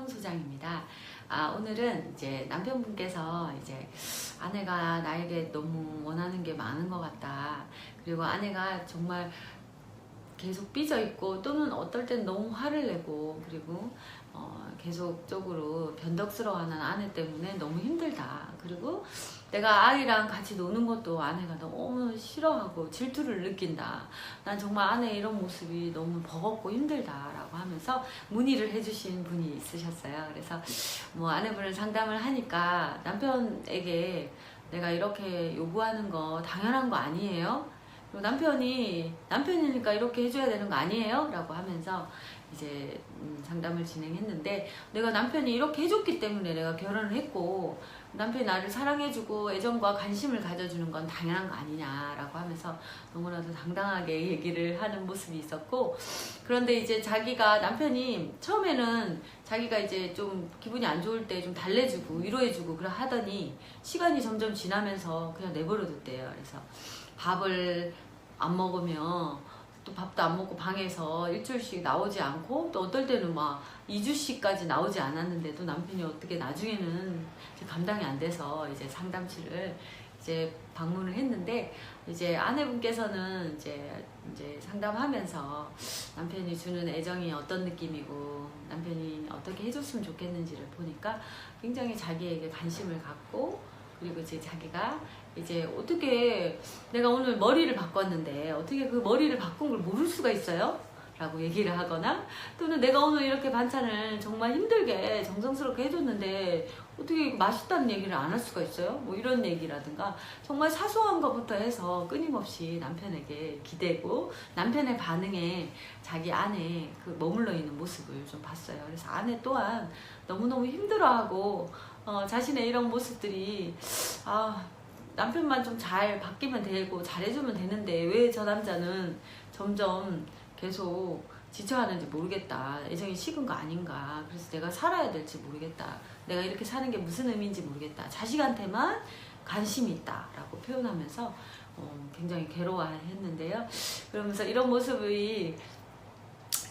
소장입니다. 오늘은 이제 남편분께서 이제 아내가 나에게 너무 원하는 게 많은 것 같다. 그리고 아내가 정말 계속 삐져 있고 또는 어떨 땐 너무 화를 내고 그리고 계속적으로 변덕스러워하는 아내 때문에 너무 힘들다. 그리고 내가 아이랑 같이 노는 것도 아내가 너무 싫어하고 질투를 느낀다. 난 정말 아내의 이런 모습이 너무 버겁고 힘들다 라고 하면서 문의를 해주신 분이 있으셨어요. 그래서 뭐 아내분을 상담을 하니까 남편에게 내가 이렇게 요구하는 거 당연한 거 아니에요? 남편이니까 이렇게 해줘야 되는 거 아니에요? 라고 하면서 이제 상담을 진행했는데, 내가 남편이 이렇게 해줬기 때문에 내가 결혼을 했고 남편이 나를 사랑해주고 애정과 관심을 가져주는 건 당연한 거 아니냐라고 하면서 너무나도 당당하게 얘기를 하는 모습이 있었고, 그런데 이제 남편이 처음에는 자기가 이제 좀 기분이 안 좋을 때 좀 달래주고 위로해주고 그러 하더니 시간이 점점 지나면서 그냥 내버려뒀대요. 그래서 밥을 안 먹으면 또 밥도 안 먹고 방에서 일주일씩 나오지 않고, 또 어떨 때는 막 2주씩까지 나오지 않았는데도 남편이 어떻게 나중에는 감당이 안 돼서 이제 상담실을 이제 방문을 했는데, 이제 아내분께서는 이제 상담하면서 남편이 주는 애정이 어떤 느낌이고 남편이 어떻게 해줬으면 좋겠는지를 보니까 굉장히 자기에게 관심을 갖고, 그리고 이제 자기가 이제 어떻게 내가 오늘 머리를 바꿨는데 어떻게 그 머리를 바꾼 걸 모를 수가 있어요? 라고 얘기를 하거나, 또는 내가 오늘 이렇게 반찬을 정말 힘들게 정성스럽게 해줬는데 어떻게 맛있다는 얘기를 안 할 수가 있어요? 뭐 이런 얘기라든가 정말 사소한 것부터 해서 끊임없이 남편에게 기대고 남편의 반응에 자기 안에 그 머물러 있는 모습을 좀 봤어요. 그래서 아내 또한 너무너무 힘들어하고 자신의 이런 모습들이 남편만 좀 잘 바뀌면 되고 잘해주면 되는데 왜 저 남자는 점점 계속 지쳐하는지 모르겠다. 애정이 식은 거 아닌가. 그래서 내가 살아야 될지 모르겠다. 내가 이렇게 사는 게 무슨 의미인지 모르겠다. 자식한테만 관심이 있다 라고 표현하면서 굉장히 괴로워했는데요. 그러면서 이런 모습이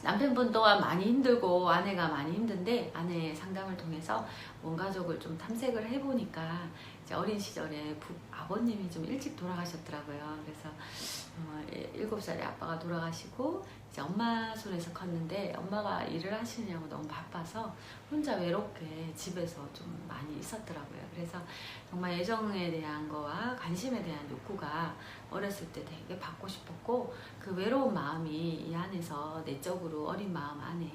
남편분 또한 많이 힘들고 아내가 많이 힘든데, 아내의 상담을 통해서 원가족을 좀 탐색을 해보니까 이제 어린 시절에 아버님이 좀 일찍 돌아가셨더라고요. 그래서 7살에 아빠가 돌아가시고 이제 엄마 손에서 컸는데, 엄마가 일을 하시느냐고 너무 바빠서 혼자 외롭게 집에서 좀 많이 있었더라고요. 그래서 정말 애정에 대한 거와 관심에 대한 욕구가 어렸을 때 되게 받고 싶었고, 그 외로운 마음이 이 안에서 내적으로 어린 마음 안에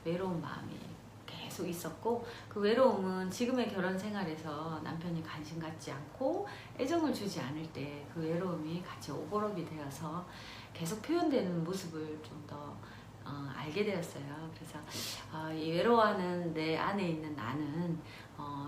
외로운 마음이 계속 있었고, 그 외로움은 지금의 결혼 생활에서 남편이 관심 갖지 않고 애정을 주지 않을 때 그 외로움이 같이 오버랩이 되어서 계속 표현되는 모습을 좀 더 알게 되었어요. 그래서 이 외로워하는 내 안에 있는 나는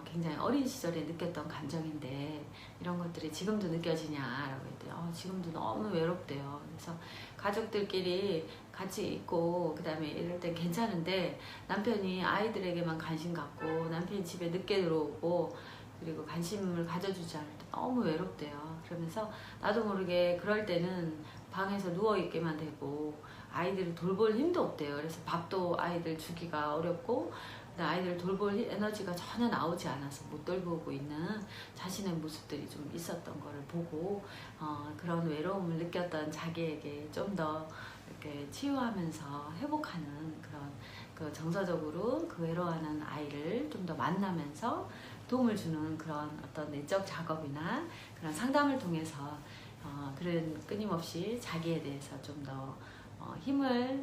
굉장히 어린 시절에 느꼈던 감정인데 이런 것들이 지금도 느껴지냐라고 했더니 지금도 너무 외롭대요. 그래서 가족들끼리 같이 있고 그 다음에 이럴 땐 괜찮은데 남편이 아이들에게만 관심 갖고 남편이 집에 늦게 들어오고 그리고 관심을 가져주지 않을 때 너무 외롭대요. 그러면서 나도 모르게 그럴 때는 방에서 누워있게만 되고 아이들을 돌볼 힘도 없대요. 그래서 밥도 아이들 주기가 어렵고 아이들을 돌볼 에너지가 전혀 나오지 않아서 못 돌보고 있는 자신의 모습들이 좀 있었던 거를 보고 그런 외로움을 느꼈던 자기에게 좀 더 이렇게 치유하면서 회복하는 그런 그 정서적으로 그 외로워하는 아이를 좀 더 만나면서 도움을 주는 그런 어떤 내적 작업이나 그런 상담을 통해서 그런 끊임없이 자기에 대해서 좀 더 힘을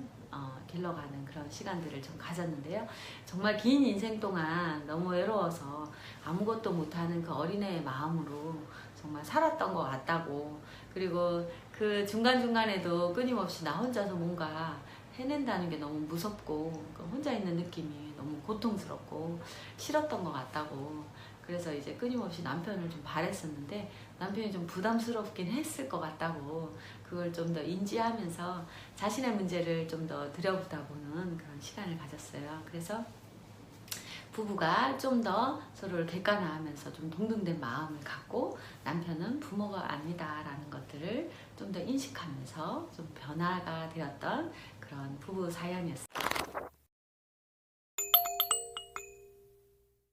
길러가는 그런 시간들을 좀 가졌는데요. 정말 긴 인생 동안 너무 외로워서 아무것도 못하는 그 어린애의 마음으로 정말 살았던 것 같다고, 그리고 그 중간중간에도 끊임없이 나 혼자서 뭔가 해낸다는 게 너무 무섭고 혼자 있는 느낌이 너무 고통스럽고 싫었던 것 같다고, 그래서 이제 끊임없이 남편을 좀 바랬었는데 남편이 좀 부담스럽긴 했을 것 같다고, 그걸 좀 더 인지하면서 자신의 문제를 좀 더 들여다보는 그런 시간을 가졌어요. 그래서 부부가 좀 더 서로를 객관화하면서 좀 동등된 마음을 갖고 남편은 부모가 아니다 라는 것들을 좀 더 인식하면서 좀 변화가 되었던 그런 부부 사연이었어요.